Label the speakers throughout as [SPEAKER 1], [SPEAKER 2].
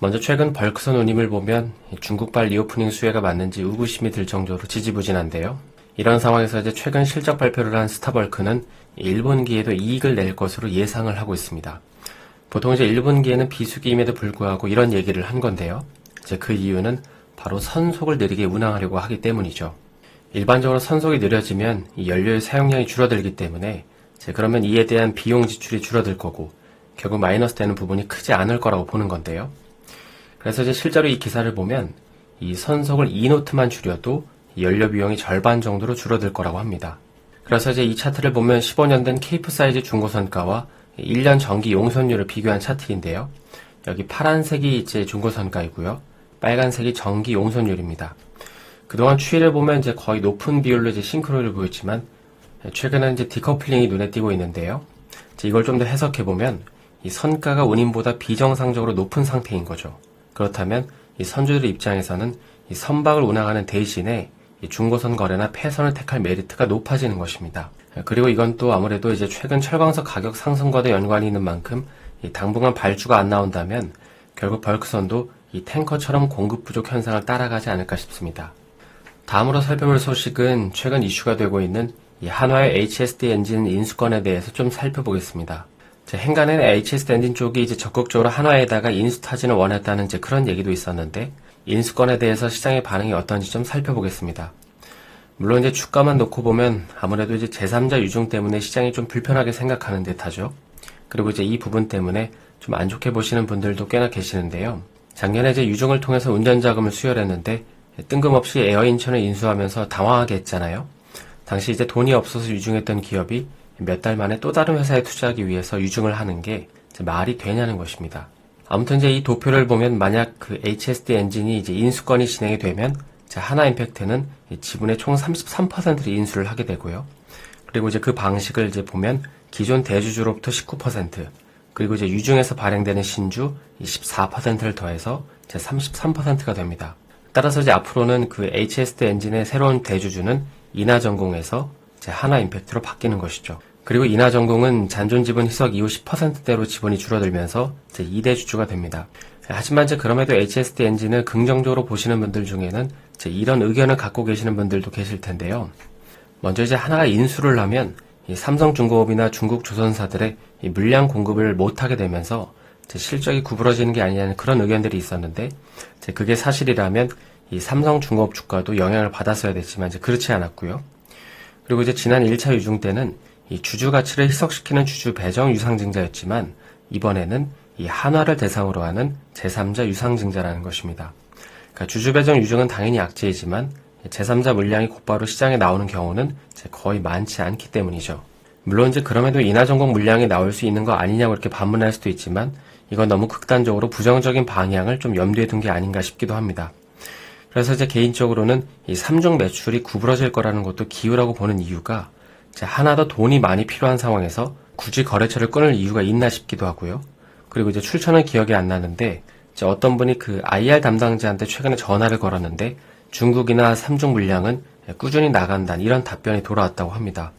[SPEAKER 1] 먼저 최근 벌크선 운임을 보면 중국발 리오프닝 수혜가 맞는지 의구심이 들 정도로 지지부진한데요. 이런 상황에서 이제 최근 실적 발표를 한 스타벌크는 1분기에도 이익을 낼 것으로 예상을 하고 있습니다. 보통 이제 1분기에는 비수기임에도 불구하고 이런 얘기를 한 건데요. 이제 그 이유는 바로 선속을 느리게 운항하려고 하기 때문이죠. 일반적으로 선속이 느려지면 이 연료의 사용량이 줄어들기 때문에 그러면 이에 대한 비용 지출이 줄어들 거고 결국 마이너스 되는 부분이 크지 않을 거라고 보는 건데요. 그래서 이제 실제로 이 기사를 보면 이 선속을 2노트만 줄여도 연료 비용이 절반 정도로 줄어들 거라고 합니다. 그래서 이제 이 차트를 보면 15년 된 케이프 사이즈 중고선가와 1년 정기 용선율을 비교한 차트인데요. 여기 파란색이 이제 중고선가이고요. 빨간색이 정기 용선율입니다. 그동안 추이를 보면 이제 거의 높은 비율로 이제 싱크로율을 보였지만 최근에는 이제 디커플링이 눈에 띄고 있는데요. 이걸 좀 더 해석해 보면 이 선가가 운임보다 비정상적으로 높은 상태인 거죠. 그렇다면 이 선주들 입장에서는 이 선박을 운항하는 대신에 이 중고선 거래나 폐선을 택할 메리트가 높아지는 것입니다. 그리고 이건 또 아무래도 이제 최근 철광석 가격 상승과도 연관이 있는 만큼 이 당분간 발주가 안 나온다면 결국 벌크선도 이 탱커처럼 공급 부족 현상을 따라가지 않을까 싶습니다. 다음으로 살펴볼 소식은 최근 이슈가 되고 있는 이 한화의 HSD 엔진 인수권에 대해서 좀 살펴보겠습니다. 행간에는 HSD 엔진 쪽이 이제 적극적으로 한화에다가 인수 타진을 원했다는 이제 그런 얘기도 있었는데 인수권에 대해서 시장의 반응이 어떤지 좀 살펴보겠습니다. 물론 이제 주가만 놓고 보면 아무래도 이제 제3자 유증 때문에 시장이 좀 불편하게 생각하는 듯하죠. 그리고 이제 이 부분 때문에 좀 안 좋게 보시는 분들도 꽤나 계시는데요. 작년에 이제 유증을 통해서 운전자금을 수혈했는데 뜬금없이 에어인천을 인수하면서 당황하게 했잖아요. 당시 이제 돈이 없어서 유증했던 기업이 몇 달 만에 또 다른 회사에 투자하기 위해서 유증을 하는 게 말이 되냐는 것입니다. 아무튼 이제 이 도표를 보면 만약 그 HSD 엔진이 이제 인수권이 진행이 되면 하나임팩트는 지분의 총 33%를 인수를 하게 되고요. 그리고 이제 그 방식을 이제 보면 기존 대주주로부터 19%, 그리고 이제 유증에서 발행되는 신주 14%를 더해서 33%가 됩니다. 따라서 이제 앞으로는 그 HSD 엔진의 새로운 대주주는 인하전공에서 하나임팩트로 바뀌는 것이죠. 그리고 인하전공은 잔존지분 희석 이후 10%대로 지분이 줄어들면서 2대 주주가 됩니다. 하지만 그럼에도 HSD 엔진을 긍정적으로 보시는 분들 중에는 이런 의견을 갖고 계시는 분들도 계실 텐데요. 먼저 이제 하나가 인수를 하면 이 삼성중공업이나 중국 조선사들의 이 물량 공급을 못하게 되면서 실적이 구부러지는 게 아니냐는 그런 의견들이 있었는데 그게 사실이라면 이 삼성중공업 주가도 영향을 받았어야 됐지만 그렇지 않았고요. 그리고 이제 지난 1차 유증 때는 이 주주 가치를 희석시키는 주주 배정 유상증자였지만 이번에는 이 한화를 대상으로 하는 제3자 유상증자라는 것입니다. 그러니까 주주 배정 유증은 당연히 악재이지만 제3자 물량이 곧바로 시장에 나오는 경우는 거의 많지 않기 때문이죠. 물론 이제 그럼에도 인하전공 물량이 나올 수 있는 거 아니냐고 이렇게 반문할 수도 있지만 이건 너무 극단적으로 부정적인 방향을 좀 염두에 둔 게 아닌가 싶기도 합니다. 그래서 이제 개인적으로는 이 3중 매출이 구부러질 거라는 것도 기우라고 보는 이유가 하나 더 돈이 많이 필요한 상황에서 굳이 거래처를 끊을 이유가 있나 싶기도 하고요. 그리고 이제 출처는 기억이 안 나는데 어떤 분이 그 IR 담당자한테 최근에 전화를 걸었는데 중국이나 3중 물량은 꾸준히 나간다는 이런 답변이 돌아왔다고 합니다.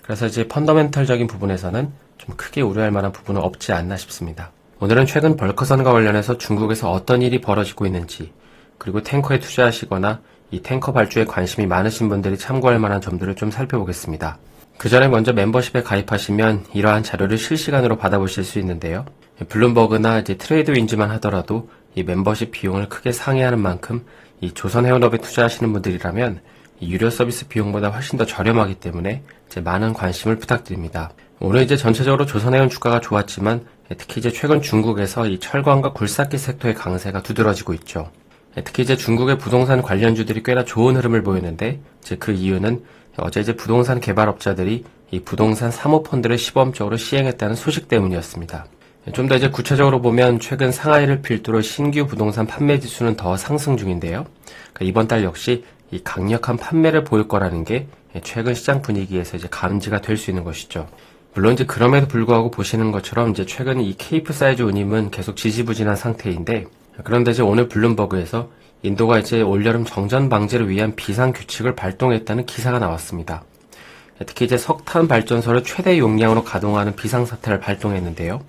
[SPEAKER 1] 그래서 이제 펀더멘털적인 부분에서는 좀 크게 우려할 만한 부분은 없지 않나 싶습니다. 오늘은 최근 벌크선과 관련해서 중국에서 어떤 일이 벌어지고 있는지, 그리고 탱커에 투자하시거나 이 탱커 발주에 관심이 많으신 분들이 참고할 만한 점들을 좀 살펴보겠습니다. 그 전에 먼저 멤버십에 가입하시면 이러한 자료를 실시간으로 받아보실 수 있는데요. 블룸버그나 이제 트레이드윈즈만 하더라도 이 멤버십 비용을 크게 상회하는 만큼 이 조선해운업에 투자하시는 분들이라면 이 유료 서비스 비용보다 훨씬 더 저렴하기 때문에 많은 관심을 부탁드립니다. 오늘 이제 전체적으로 조선해운 주가가 좋았지만 특히 이제 최근 중국에서 이 철광과 굴삭기 섹터의 강세가 두드러지고 있죠. 특히 이제 중국의 부동산 관련주들이 꽤나 좋은 흐름을 보였는데 그 이유는 어제 이제 부동산 개발업자들이 이 부동산 사모펀드를 시범적으로 시행했다는 소식 때문이었습니다. 좀 더 이제 구체적으로 보면 최근 상하이를 필두로 신규 부동산 판매 지수는 더 상승 중인데요. 이번 달 역시 이 강력한 판매를 보일 거라는 게 최근 시장 분위기에서 이제 감지가 될 수 있는 것이죠. 물론 이제 그럼에도 불구하고 보시는 것처럼 이제 최근 이 케이프 사이즈 운임은 계속 지지부진한 상태인데 그런데 이제 오늘 블룸버그에서 인도가 이제 올여름 정전 방지를 위한 비상 규칙을 발동했다는 기사가 나왔습니다. 특히 이제 석탄 발전소를 최대 용량으로 가동하는 비상사태를 발동했는데요.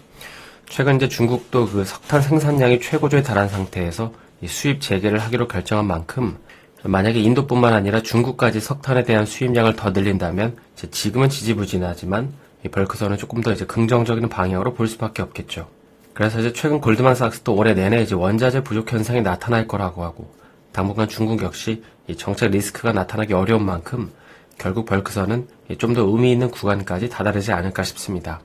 [SPEAKER 1] 최근 이제 중국도 그 석탄 생산량이 최고조에 달한 상태에서 이 수입 재개를 하기로 결정한 만큼 만약에 인도뿐만 아니라 중국까지 석탄에 대한 수입량을 더 늘린다면 이제 지금은 지지부진하지만 이 벌크선은 조금 더 이제 긍정적인 방향으로 볼 수밖에 없겠죠. 그래서 이제 최근 골드만삭스도 올해 내내 이제 원자재 부족 현상이 나타날 거라고 하고 당분간 중국 역시 이 정책 리스크가 나타나기 어려운 만큼 결국 벌크선은 좀 더 의미 있는 구간까지 다다르지 않을까 싶습니다.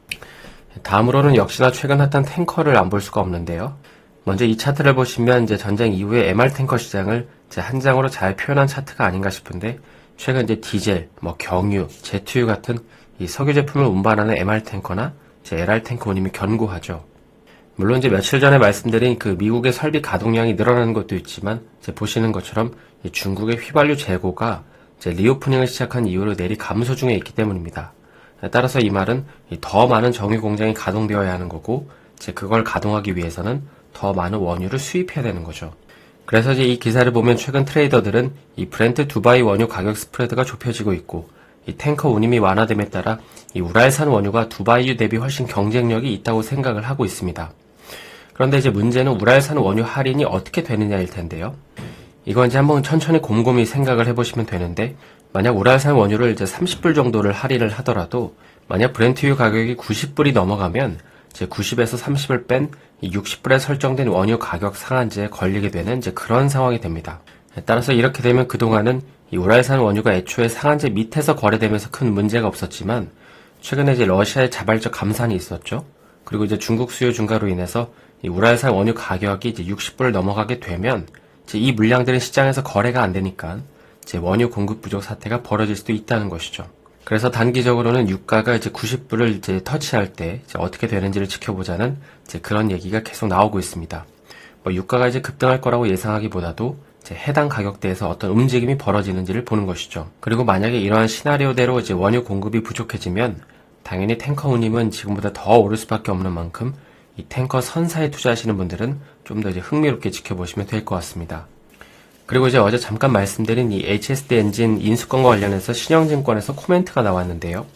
[SPEAKER 1] 다음으로는 역시나 최근 핫한 탱커를 안 볼 수가 없는데요. 먼저 이 차트를 보시면 이제 전쟁 이후에 MR 탱커 시장을 이제 한 장으로 잘 표현한 차트가 아닌가 싶은데 최근 이제 디젤, 경유, 제트유 같은 이 석유 제품을 운반하는 MR 탱커나 이제 LR 탱커 운임이 견고하죠. 물론 이제 며칠 전에 말씀드린 그 미국의 설비 가동량이 늘어나는 것도 있지만 이제 보시는 것처럼 이 중국의 휘발유 재고가 이제 리오프닝을 시작한 이후로 내리 감소 중에 있기 때문입니다. 따라서 이 말은 더 많은 정유 공장이 가동되어야 하는 거고 이제 그걸 가동하기 위해서는 더 많은 원유를 수입해야 되는 거죠. 그래서 이제 이 기사를 보면 최근 트레이더들은 이 브렌트 두바이 원유 가격 스프레드가 좁혀지고 있고 이 탱커 운임이 완화됨에 따라 이 우랄산 원유가 두바이유 대비 훨씬 경쟁력이 있다고 생각을 하고 있습니다. 그런데 이제 문제는 우랄산 원유 할인이 어떻게 되느냐일 텐데요. 이건 이제 한번 천천히 곰곰이 생각을 해보시면 되는데 만약 우랄산 원유를 이제 30불 정도를 할인을 하더라도 만약 브렌트유 가격이 90불이 넘어가면 이제 90에서 30을 뺀 60불에 설정된 원유 가격 상한제에 걸리게 되는 이제 그런 상황이 됩니다. 따라서 이렇게 되면 그동안은 이 우랄산 원유가 애초에 상한제 밑에서 거래되면서 큰 문제가 없었지만 최근에 이제 러시아의 자발적 감산이 있었죠. 그리고 이제 중국 수요 증가로 인해서 이 우랄산 원유 가격이 이제 60불을 넘어가게 되면 이제 이 물량들은 시장에서 거래가 안 되니까 이제 원유 공급 부족 사태가 벌어질 수도 있다는 것이죠. 그래서 단기적으로는 유가가 이제 90불을 이제 터치할 때 이제 어떻게 되는지를 지켜보자는 이제 그런 얘기가 계속 나오고 있습니다. 유가가 이제 급등할 거라고 예상하기보다도 이제 해당 가격대에서 어떤 움직임이 벌어지는지를 보는 것이죠. 그리고 만약에 이러한 시나리오대로 이제 원유 공급이 부족해지면 당연히 탱커 운임은 지금보다 더 오를 수밖에 없는 만큼 이 탱커 선사에 투자하시는 분들은 좀 더 이제 흥미롭게 지켜보시면 될 것 같습니다. 그리고 이제 어제 잠깐 말씀드린 이 HSD 엔진 인수권과 관련해서 신영증권에서 코멘트가 나왔는데요.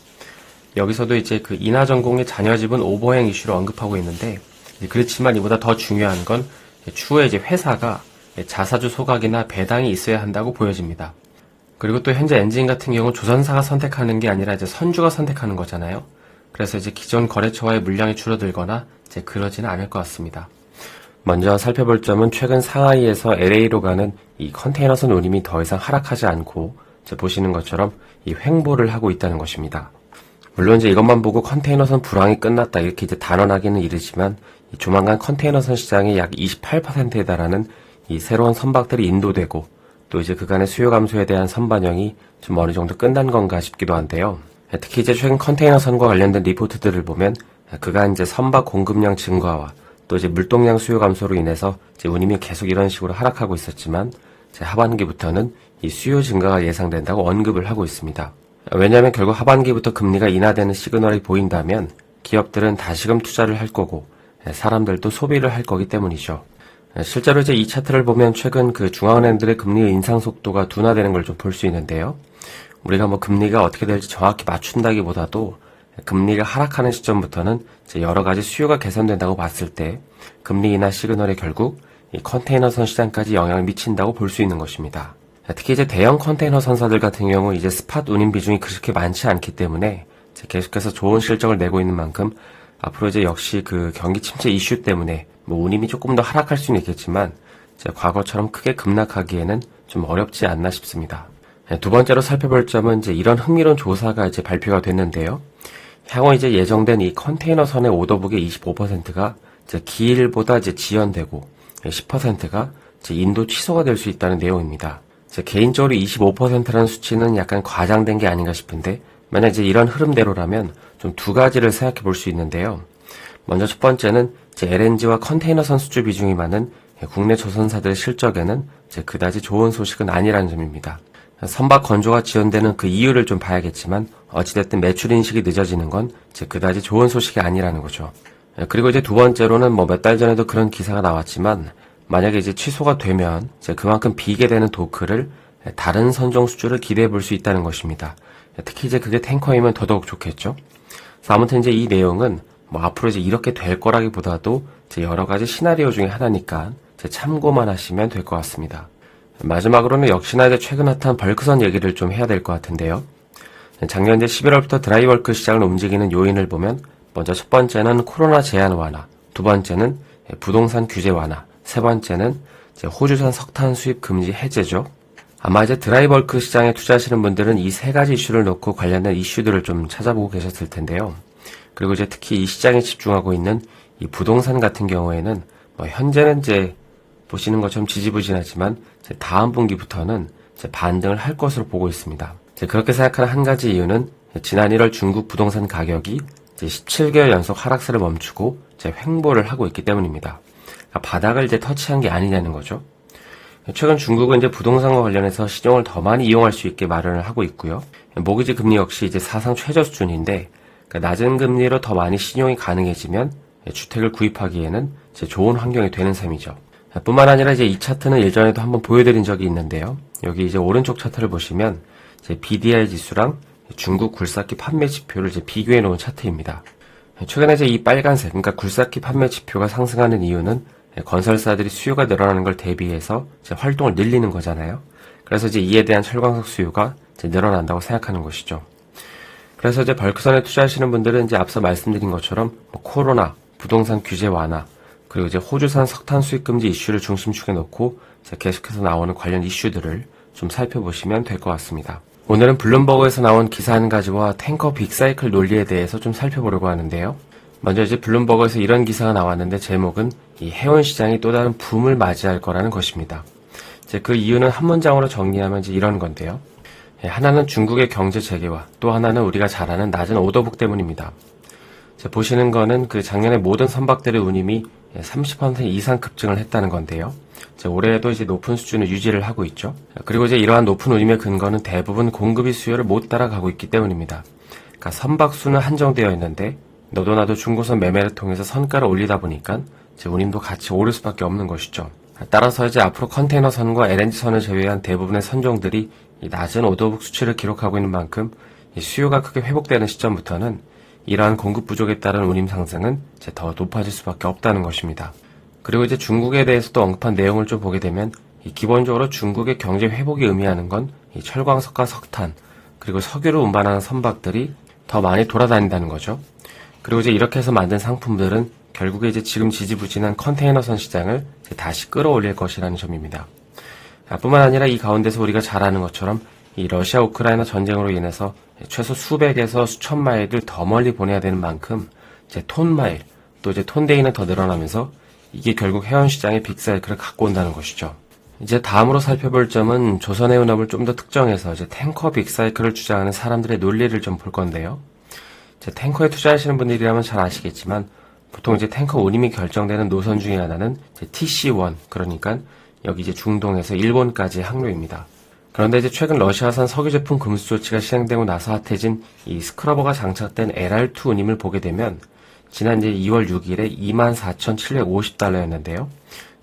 [SPEAKER 1] 여기서도 이제 그 인하전공의 잔여 지분 오버행 이슈를 언급하고 있는데 그렇지만 이보다 더 중요한 건 추후에 이제 회사가 자사주 소각이나 배당이 있어야 한다고 보여집니다. 그리고 또 현재 엔진 같은 경우 조선사가 선택하는 게 아니라 이제 선주가 선택하는 거잖아요. 그래서 이제 기존 거래처와의 물량이 줄어들거나 이제 그러지는 않을 것 같습니다. 먼저 살펴볼 점은 최근 상하이에서 LA로 가는 이 컨테이너선 운임이 더 이상 하락하지 않고 이제 보시는 것처럼 이 횡보를 하고 있다는 것입니다. 물론 이제 이것만 보고 컨테이너선 불황이 끝났다 이렇게 이제 단언하기는 이르지만 조만간 컨테이너선 시장의 약 28%에 달하는 이 새로운 선박들이 인도되고 또 이제 그간의 수요 감소에 대한 선반영이 좀 어느 정도 끝난 건가 싶기도 한데요. 특히 이제 최근 컨테이너선과 관련된 리포트들을 보면 그간 이제 선박 공급량 증가와 또 이제 물동량 수요 감소로 인해서 이제 운임이 계속 이런 식으로 하락하고 있었지만 이제 하반기부터는 이 수요 증가가 예상된다고 언급을 하고 있습니다. 왜냐하면 결국 하반기부터 금리가 인하되는 시그널이 보인다면 기업들은 다시금 투자를 할 거고 사람들도 소비를 할 거기 때문이죠. 실제로 이제 이 차트를 보면 최근 그 중앙은행들의 금리 인상 속도가 둔화되는 걸 좀 볼 수 있는데요. 우리가 금리가 어떻게 될지 정확히 맞춘다기보다도 금리가 하락하는 시점부터는 이제 여러 가지 수요가 개선된다고 봤을 때 금리 인하 시그널이 결국 이 컨테이너선 시장까지 영향을 미친다고 볼 수 있는 것입니다. 특히 이제 대형 컨테이너 선사들 같은 경우 이제 스팟 운임 비중이 그렇게 많지 않기 때문에 이제 계속해서 좋은 실적을 내고 있는 만큼 앞으로 이제 역시 그 경기 침체 이슈 때문에 운임이 조금 더 하락할 수는 있겠지만 이제 과거처럼 크게 급락하기에는 좀 어렵지 않나 싶습니다. 두 번째로 살펴볼 점은 이제 이런 흥미로운 조사가 이제 발표가 됐는데요. 향후 이제 예정된 이 컨테이너선의 오더북의 25%가 이제 기일보다 이제 지연되고 10%가 이제 인도 취소가 될 수 있다는 내용입니다. 이제 개인적으로 25%라는 수치는 약간 과장된 게 아닌가 싶은데 만약 이제 이런 흐름대로라면 좀 두 가지를 생각해 볼 수 있는데요. 먼저 첫 번째는 이제 LNG와 컨테이너선 수주 비중이 많은 국내 조선사들의 실적에는 이제 그다지 좋은 소식은 아니라는 점입니다. 선박 건조가 지연되는 그 이유를 좀 봐야겠지만 어찌됐든 매출 인식이 늦어지는 건 이제 그다지 좋은 소식이 아니라는 거죠. 그리고 이제 두 번째로는 몇 달 전에도 그런 기사가 나왔지만 만약에 이제 취소가 되면 이제 그만큼 비게 되는 도크를 다른 선종 수주를 기대해 볼 수 있다는 것입니다. 특히 이제 그게 탱커이면 더더욱 좋겠죠. 그래서 아무튼 이제 이 내용은 뭐 앞으로 이제 이렇게 될 거라기보다도 이제 여러 가지 시나리오 중에 하나니까 이제 참고만 하시면 될 것 같습니다. 마지막으로는 역시나 이제 최근 핫한 벌크선 얘기를 좀 해야 될 것 같은데요. 작년 이제 11월부터 드라이버크 시장을 움직이는 요인을 보면 먼저 첫 번째는 코로나 제한 완화, 두 번째는 부동산 규제 완화, 세 번째는 이제 호주산 석탄 수입 금지 해제죠. 아마 이제 드라이버크 시장에 투자하시는 분들은 이 세 가지 이슈를 놓고 관련된 이슈들을 좀 찾아보고 계셨을 텐데요. 그리고 이제 특히 이 시장에 집중하고 있는 이 부동산 같은 경우에는 뭐 현재는 이제 보시는 것처럼 지지부진하지만 이제 다음 분기부터는 이제 반등을 할 것으로 보고 있습니다. 이제 그렇게 생각하는 한 가지 이유는 지난 1월 중국 부동산 가격이 이제 17개월 연속 하락세를 멈추고 이제 횡보를 하고 있기 때문입니다. 그러니까 바닥을 이제 터치한 게 아니냐는 거죠. 최근 중국은 이제 부동산과 관련해서 신용을 더 많이 이용할 수 있게 마련을 하고 있고요. 모기지 금리 역시 이제 사상 최저 수준인데 그러니까 낮은 금리로 더 많이 신용이 가능해지면 주택을 구입하기에는 이제 좋은 환경이 되는 셈이죠. 뿐만 아니라 이제 이 차트는 예전에도 한번 보여드린 적이 있는데요. 여기 이제 오른쪽 차트를 보시면 이제 BDI 지수랑 중국 굴삭기 판매 지표를 이제 비교해 놓은 차트입니다. 최근에 이제 이 빨간색, 그러니까 굴삭기 판매 지표가 상승하는 이유는 건설사들이 수요가 늘어나는 걸 대비해서 이제 활동을 늘리는 거잖아요. 그래서 이제 이에 대한 철광석 수요가 이제 늘어난다고 생각하는 것이죠. 그래서 이제 벌크선에 투자하시는 분들은 이제 앞서 말씀드린 것처럼 뭐 코로나, 부동산 규제 완화, 그리고 이제 호주산 석탄 수입 금지 이슈를 중심축에 놓고 이제 계속해서 나오는 관련 이슈들을 좀 살펴보시면 될 것 같습니다. 오늘은 블룸버그에서 나온 기사 한 가지와 탱커 빅사이클 논리에 대해서 좀 살펴보려고 하는데요. 먼저 이제 블룸버그에서 이런 기사가 나왔는데 제목은 이 해운 시장이 또 다른 붐을 맞이할 거라는 것입니다. 이제 그 이유는 한 문장으로 정리하면 이제 이런 건데요. 하나는 중국의 경제 재개와 또 하나는 우리가 잘 아는 낮은 오더북 때문입니다. 보시는 거는 그 작년에 모든 선박들의 운임이 30% 이상 급증을 했다는 건데요. 올해에도 이제 높은 수준을 유지를 하고 있죠. 그리고 이제 이러한 높은 운임의 근거는 대부분 공급이 수요를 못 따라가고 있기 때문입니다. 그러니까 선박 수는 한정되어 있는데 너도 나도 중고선 매매를 통해서 선가를 올리다 보니까 이제 운임도 같이 오를 수밖에 없는 것이죠. 따라서 이제 앞으로 컨테이너선과 LNG선을 제외한 대부분의 선종들이 이 낮은 오더북 수치를 기록하고 있는 만큼 이 수요가 크게 회복되는 시점부터는 이러한 공급 부족에 따른 운임 상승은 이제 더 높아질 수밖에 없다는 것입니다. 그리고 이제 중국에 대해서도 언급한 내용을 좀 보게 되면 기본적으로 중국의 경제 회복이 의미하는 건 이 철광석과 석탄 그리고 석유를 운반하는 선박들이 더 많이 돌아다닌다는 거죠. 그리고 이제 이렇게 해서 만든 상품들은 결국에 이제 지금 지지부진한 컨테이너선 시장을 이제 다시 끌어올릴 것이라는 점입니다. 뿐만 아니라 이 가운데서 우리가 잘 아는 것처럼 이 러시아 우크라이나 전쟁으로 인해서 최소 수백에서 수천 마일을 더 멀리 보내야 되는 만큼 이제 톤마일 또 이제 톤데이는 더 늘어나면서 이게 결국 해운 시장의 빅사이클을 갖고 온다는 것이죠. 이제 다음으로 살펴볼 점은 조선해운업을 좀 더 특정해서 이제 탱커 빅사이클을 주장하는 사람들의 논리를 좀 볼 건데요. 이제 탱커에 투자하시는 분들이라면 잘 아시겠지만 보통 이제 탱커 운임이 결정되는 노선 중에 하나는 이제 TC1 그러니까 여기 이제 중동에서 일본까지의 항로입니다. 그런데 이제 최근 러시아산 석유 제품 금수 조치가 시행되고 나서 핫해진 이 스크러버가 장착된 LR2 운임을 보게 되면 지난 이제 2월 6일에 24,750달러였는데요.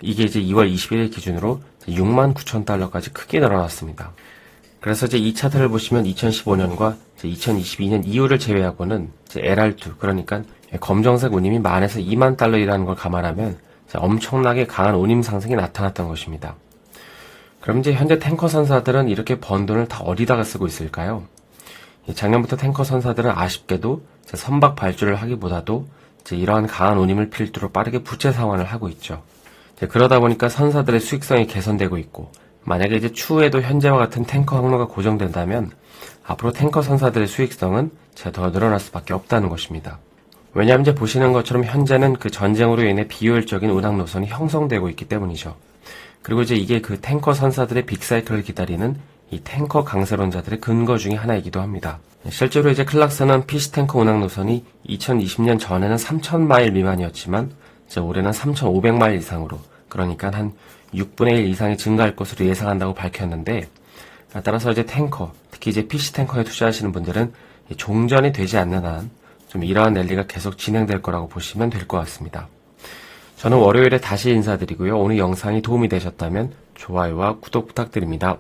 [SPEAKER 1] 이게 이제 2월 21일 기준으로 69,000달러까지 크게 늘어났습니다. 그래서 이제 이 차트를 보시면 2015년과 2022년 이후를 제외하고는 이제 LR2 그러니까 검정색 운임이 10,000에서 2만 달러이라는 걸 감안하면 엄청나게 강한 운임 상승이 나타났던 것입니다. 그럼 이제 현재 탱커 선사들은 이렇게 번 돈을 다 어디다가 쓰고 있을까요? 작년부터 탱커 선사들은 아쉽게도 선박 발주를 하기보다도 이제 이러한 강한 운임을 필두로 빠르게 부채 상환을 하고 있죠. 그러다 보니까 선사들의 수익성이 개선되고 있고 만약에 이제 추후에도 현재와 같은 탱커 항로가 고정된다면 앞으로 탱커 선사들의 수익성은 더 늘어날 수밖에 없다는 것입니다. 왜냐하면 이제 보시는 것처럼 현재는 그 전쟁으로 인해 비효율적인 운항 노선이 형성되고 있기 때문이죠. 그리고 이제 이게 그 탱커 선사들의 빅사이클을 기다리는 이 탱커 강세론자들의 근거 중에 하나이기도 합니다. 실제로 이제 클락스는 피시탱커 운항 노선이 2020년 전에는 3,000마일 미만이었지만 이제 올해는 3,500마일 이상으로 그러니까 한 6분의 1 이상이 증가할 것으로 예상한다고 밝혔는데 따라서 이제 탱커, 특히 이제 피시탱커에 투자하시는 분들은 종전이 되지 않는 한 좀 이러한 랠리가 계속 진행될 거라고 보시면 될 것 같습니다. 저는 월요일에 다시 인사드리고요. 오늘 영상이 도움이 되셨다면 좋아요와 구독 부탁드립니다.